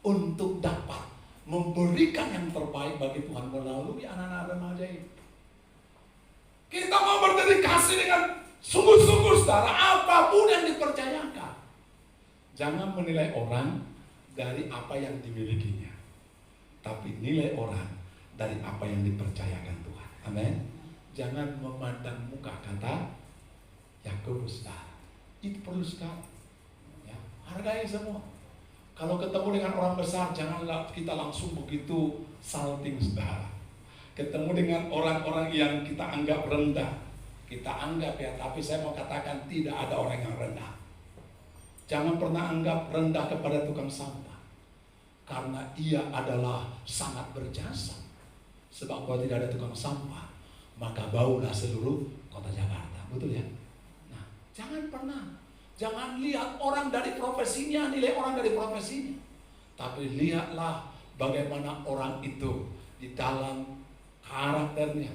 untuk dapat memberikan yang terbaik bagi Tuhan melalui anak-anak remaja itu. Kita mau berdedikasi dengan sungguh-sungguh saudara, apapun yang dipercayakan. Jangan menilai orang dari apa yang dimilikinya, tapi nilai orang dari apa yang dipercayakan Tuhan. Amin. Jangan memandang muka, kata Yakobus saudara. Itu perlu sekali. Ya, hargai semua. Kalau ketemu dengan orang besar, janganlah kita langsung begitu salting saudara. Ketemu dengan orang-orang yang kita anggap rendah, kita anggap ya, tapi saya mau katakan tidak ada orang yang rendah. Jangan pernah anggap rendah kepada tukang sampah, karena ia adalah sangat berjasa. Sebab kalau tidak ada tukang sampah, maka baulah seluruh kota Jakarta. Betul ya? Nah, jangan lihat orang dari profesinya, nilai orang dari profesinya. Tapi lihatlah bagaimana orang itu di dalam karakternya.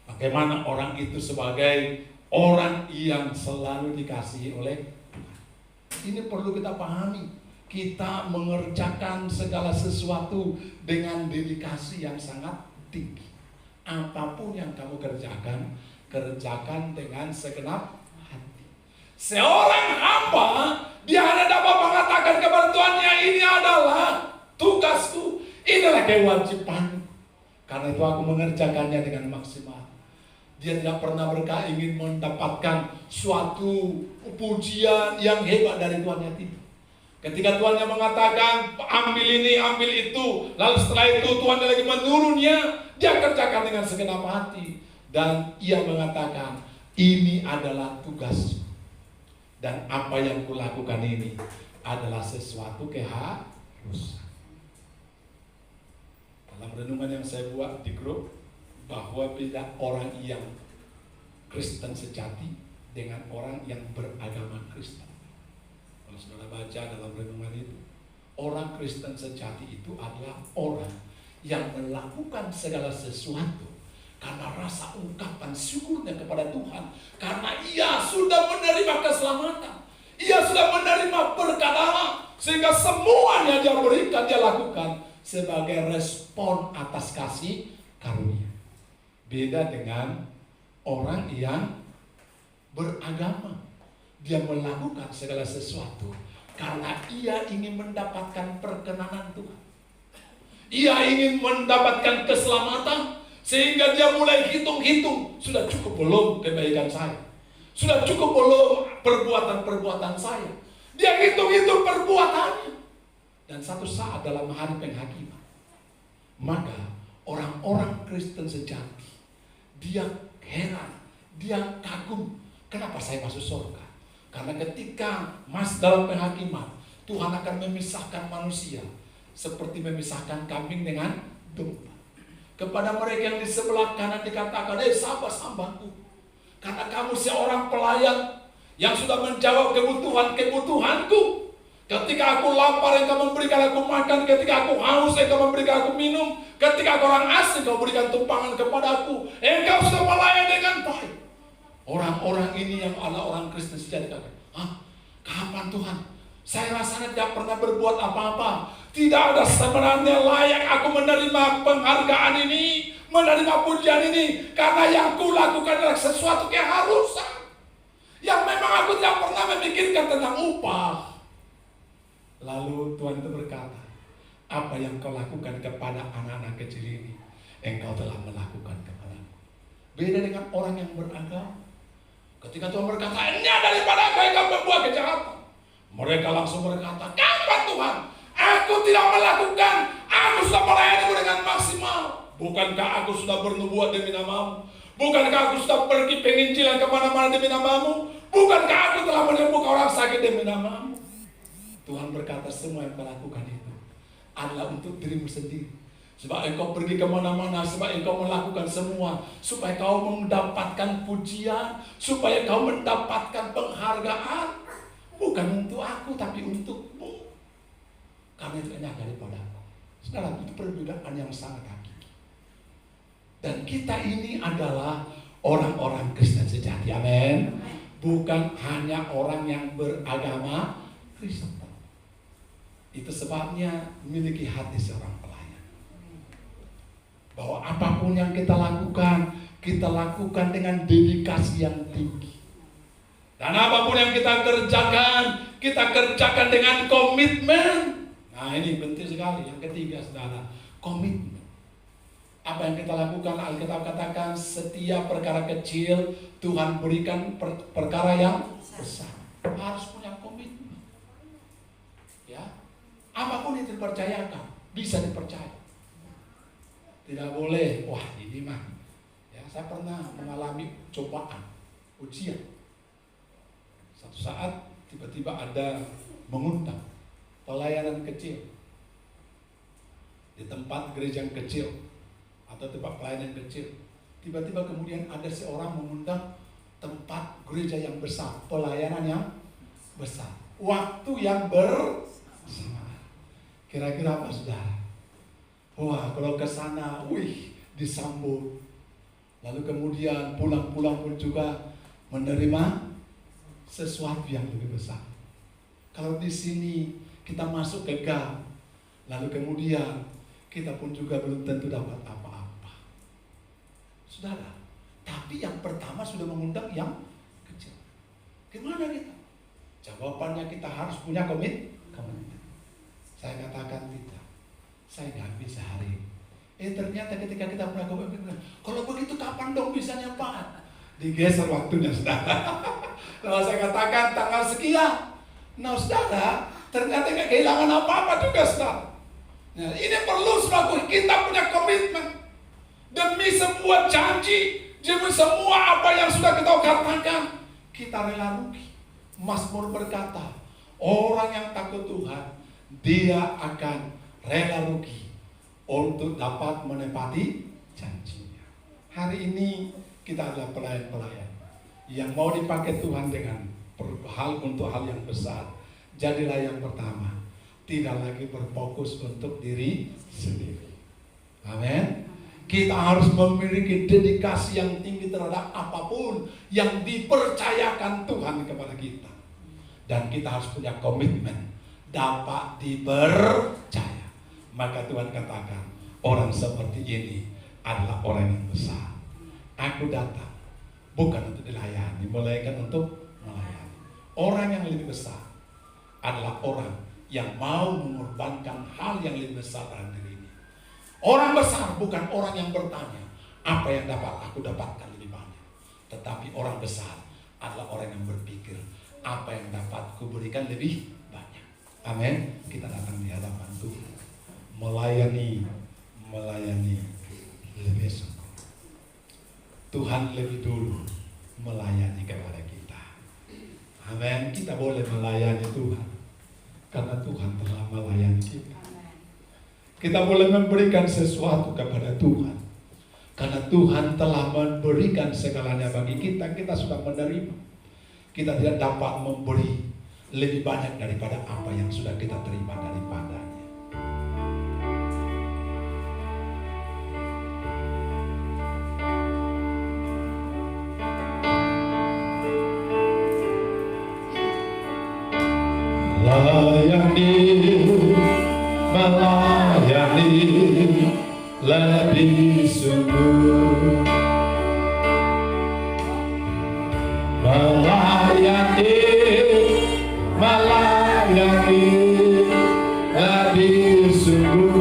Bagaimana orang itu sebagai orang yang selalu dikasihi oleh Tuhan. Ini perlu kita pahami. Kita mengerjakan segala sesuatu dengan dedikasi yang sangat tinggi. Apapun yang kamu kerjakan, kerjakan dengan segenap hati. Seorang hamba, dia hanya dapat mengatakan kepada Tuhannya, ini adalah tugasku, inilah kewajibanku. Karena itu aku mengerjakannya dengan maksimal. Dia tidak pernah ingin mendapatkan suatu pujian yang hebat dari Tuhannya, tidak. Ketika Tuhannya mengatakan ambil ini, ambil itu, lalu setelah itu Tuhan lagi menurunnya, dia kerjakan dengan segenap hati. Dan ia mengatakan, ini adalah tugas. Dan apa yang kulakukan ini adalah sesuatu keharusan. Dalam renungan yang saya buat di grup, bahwa beda orang yang Kristen sejati dengan orang yang beragama Kristen. Kalau saudara baca dalam renungan itu, orang Kristen sejati itu adalah orang yang melakukan segala sesuatu karena rasa ungkapan syukurnya kepada Tuhan, karena ia sudah menerima keselamatan, ia sudah menerima berkat Allah, sehingga semuanya dia berikan, dia lakukan sebagai respon atas kasih karunia. Beda dengan orang yang beragama, dia melakukan segala sesuatu karena ia ingin mendapatkan perkenanan Tuhan. Ia ingin mendapatkan keselamatan, sehingga dia mulai hitung-hitung, sudah cukup belum kebaikan saya? Sudah cukup belum perbuatan-perbuatan saya? Dia hitung-hitung perbuatannya. Dan satu saat dalam hari penghakiman, maka orang-orang Kristen sejati, dia heran, dia kagum, kenapa saya masuk surga? Karena ketika masuk dalam penghakiman, Tuhan akan memisahkan manusia seperti memisahkan kambing dengan domba. Kepada mereka yang di sebelah kanan dikatakan, sahabat-sahabatku, karena kamu seorang pelayan yang sudah menjawab kebutuhanku. Ketika aku lapar, engkau memberikan aku makan. Ketika aku haus, engkau memberikan aku minum. Ketika aku orang asing, engkau berikan tumpangan kepadaku. Engkau sudah melayani dengan baik. Orang-orang ini yang adalah orang Kristen sejati, kapan Tuhan? Saya rasanya tidak pernah berbuat apa-apa. Tidak ada sebenarnya layak aku menerima penghargaan ini, menerima pujian ini, karena yang kulakukan adalah sesuatu keharusan yang memang aku tidak pernah memikirkan tentang upah. Lalu Tuhan itu berkata, Apa yang kau lakukan kepada anak-anak kecil ini, engkau telah melakukan kepadaku. Beda dengan orang yang beragama. Ketika Tuhan berkata, ini daripada engkau berbuat kejahatan, mereka langsung berkata, kapan Tuhan? Aku tidak melakukan, aku sudah melayanimu dengan maksimal. Bukankah aku sudah bernubuat demi namamu? Bukankah aku sudah pergi penginjilan kemana-mana demi namamu? Bukankah aku telah menyembuhkan orang sakit demi namamu? Tuhan berkata, semua yang kau lakukan itu adalah untuk dirimu sendiri. Sebab engkau pergi kemana-mana, sebab engkau melakukan semua supaya kau mendapatkan pujian, supaya kau mendapatkan penghargaan. Bukan untuk aku, tapi untukmu. Karena itu enak daripada aku. Saudara, itu perbedaan yang sangat hakiki. Dan kita ini adalah orang-orang Kristen sejati. Amin. Bukan hanya orang yang beragama Kristen. Itu sebabnya memiliki hati seorang pelayan. Bahwa apapun yang kita lakukan dengan dedikasi yang tinggi. Dan apapun yang kita kerjakan dengan komitmen. Nah, ini penting sekali. Yang ketiga, saudara, komitmen. Apa yang kita lakukan, Alkitab katakan, setiap perkara kecil Tuhan berikan perkara yang besar. Harus punya komitmen. Ya, apapun yang dipercayakan bisa dipercaya. Tidak boleh, wah ini mah. Ya, saya pernah mengalami cobaan, ujian. Satu saat tiba-tiba ada mengundang pelayanan kecil di tempat gereja yang kecil atau tempat pelayanan kecil. Tiba-tiba kemudian ada seorang mengundang tempat gereja yang besar, pelayanan yang besar, waktu yang bersamaan. Kira-kira apa, saudara? Wah, kalau ke sana, disambut. Lalu kemudian pulang-pulang pun juga menerima sesuatu yang lebih besar. Kalau di sini kita masuk ke gang, lalu kemudian kita pun juga belum tentu dapat apa-apa. Saudara, tapi yang pertama sudah mengundang yang kecil. Gimana kita? Jawabannya kita harus punya komitmen. Saya katakan tidak. Saya nggak bisa hari ini. Ternyata ketika kita punya komitmen, kalau begitu kapan dong bisanya Pak? Digeser waktunya, saudara. Lalu saya katakan tanggal sekian. Nah, saudara, ternyata nggak kehilangan apa-apa juga, saudara. Nah, ini perlu selaku kita punya komitmen demi sebuah janji, demi semua apa yang sudah kita katakan, kita rela rugi. Mazmur berkata, orang yang takut Tuhan, dia akan rela rugi untuk dapat menepati janjinya. Hari ini kita adalah pelayan-pelayan yang mau dipakai Tuhan dengan untuk hal yang besar. Jadilah yang pertama, tidak lagi berfokus untuk diri sendiri. Amin. Kita harus memiliki dedikasi yang tinggi terhadap apapun yang dipercayakan Tuhan kepada kita. Dan kita harus punya komitmen dapat dipercaya. Maka Tuhan katakan, orang seperti ini adalah orang yang besar. Aku datang bukan untuk dilayani, melainkan untuk melayani. Orang yang lebih besar adalah orang yang mau mengorbankan hal yang lebih besar dalam diri ini. Orang besar bukan orang yang bertanya, apa yang dapat aku dapatkan lebih banyak. Tetapi orang besar adalah orang yang berpikir, apa yang dapat kuberikan lebih banyak. Amin. Kita datang di hadapan Tuhan, melayani lebih sungguh. Tuhan lebih dulu melayani kepada kita. Amin. Kita boleh melayani Tuhan karena Tuhan telah melayani kita. Kita boleh memberikan sesuatu kepada Tuhan karena Tuhan telah memberikan segalanya bagi kita. Kita sudah menerima. Kita tidak dapat memberi lebih banyak daripada apa yang sudah kita terima daripadanya. Melayani lebih sungguh, melayani lebih sungguh.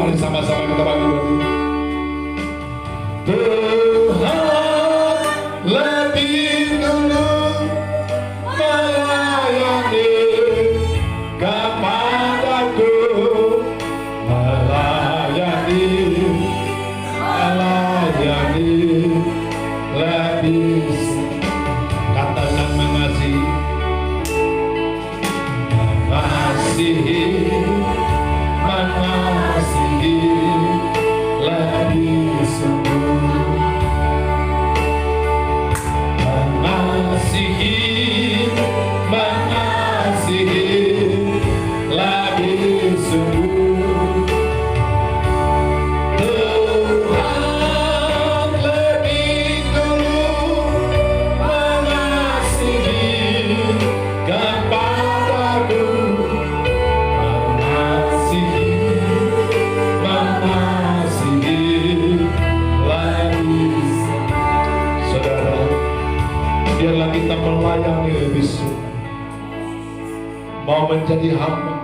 mau menjadi hamba,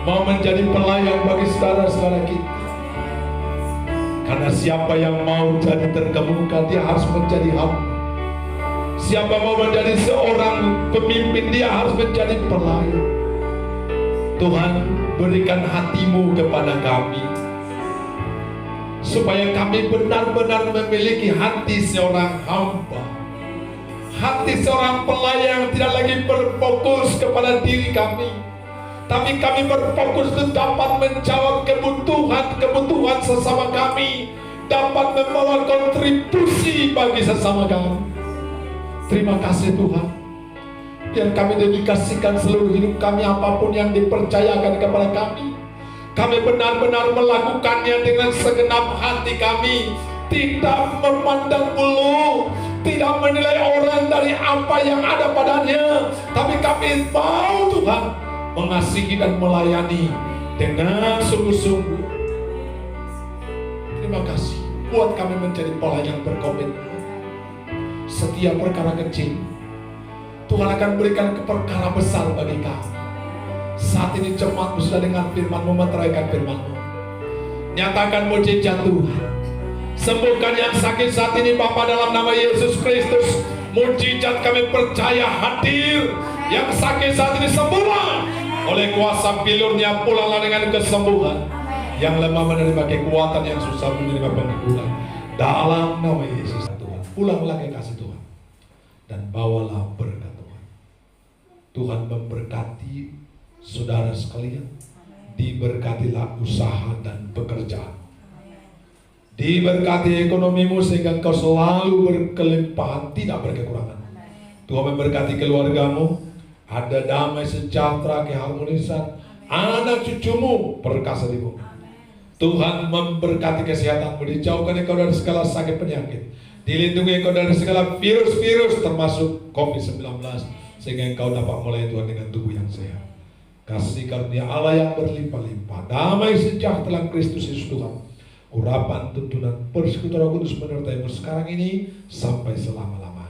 mau menjadi pelayan bagi saudara-saudara kita. Karena siapa yang mau jadi terkemuka, dia harus menjadi hamba. Siapa mau menjadi seorang pemimpin, dia harus menjadi pelayan. Tuhan, berikan hatimu kepada kami, supaya kami benar-benar memiliki hati seorang hamba, hati seorang pelayan yang tidak lagi berfokus kepada diri kami, tapi kami berfokus untuk dapat menjawab kebutuhan sesama kami, dapat membawa kontribusi bagi sesama kami. Terima kasih Tuhan, biar kami dedikasikan seluruh hidup kami, apapun yang dipercayakan kepada kami, kami benar-benar melakukannya dengan segenap hati kami, tidak memandang bulu, tidak menilai orang dari apa yang ada padanya, tapi kami mau Tuhan mengasihi dan melayani dengan sungguh-sungguh. Terima kasih, buat kami menjadi pelayan yang berkomitmen. Setiap perkara kecil, Tuhan akan berikan perkara besar bagi kami. Saat ini jemaatmu sudah dengan firman-Mu, meteraikan firman-Mu. Nyatakan mujizat Tuhan. Sembuhkan yang sakit saat ini Bapa, dalam nama Yesus Kristus. Mujizat kami percaya hadir. Yang sakit saat ini sembuhlah. Oleh kuasa bilurnya pulanglah dengan kesembuhan. Yang lemah menerima kekuatan, yang susah menerima penghiburan. Dalam nama Yesus Tuhan. Pulanglah ke kasih Tuhan. Dan bawalah berkat Tuhan. Tuhan memberkati saudara sekalian. Diberkatilah usaha dan pekerjaan. Diberkati ekonomimu sehingga engkau selalu berkelimpahan, tidak berkekurangan. Tuhan memberkati keluargamu, ada damai sejahtera, keharmonisan, anak cucumu perkasa di bumi. Tuhan memberkati kesehatanmu, dijauhkan engkau dari segala sakit penyakit, dilindungi engkau dari segala virus-virus termasuk COVID-19, sehingga engkau dapat mulai Tuhan dengan tubuh yang sehat. Kasih karunia Allah yang berlimpah-limpah, damai sejahtera Kristus Yesus Tuhan, urapan tuntunan persekutuan Roh Kudus menyertaimu sekarang ini sampai selama-lamanya.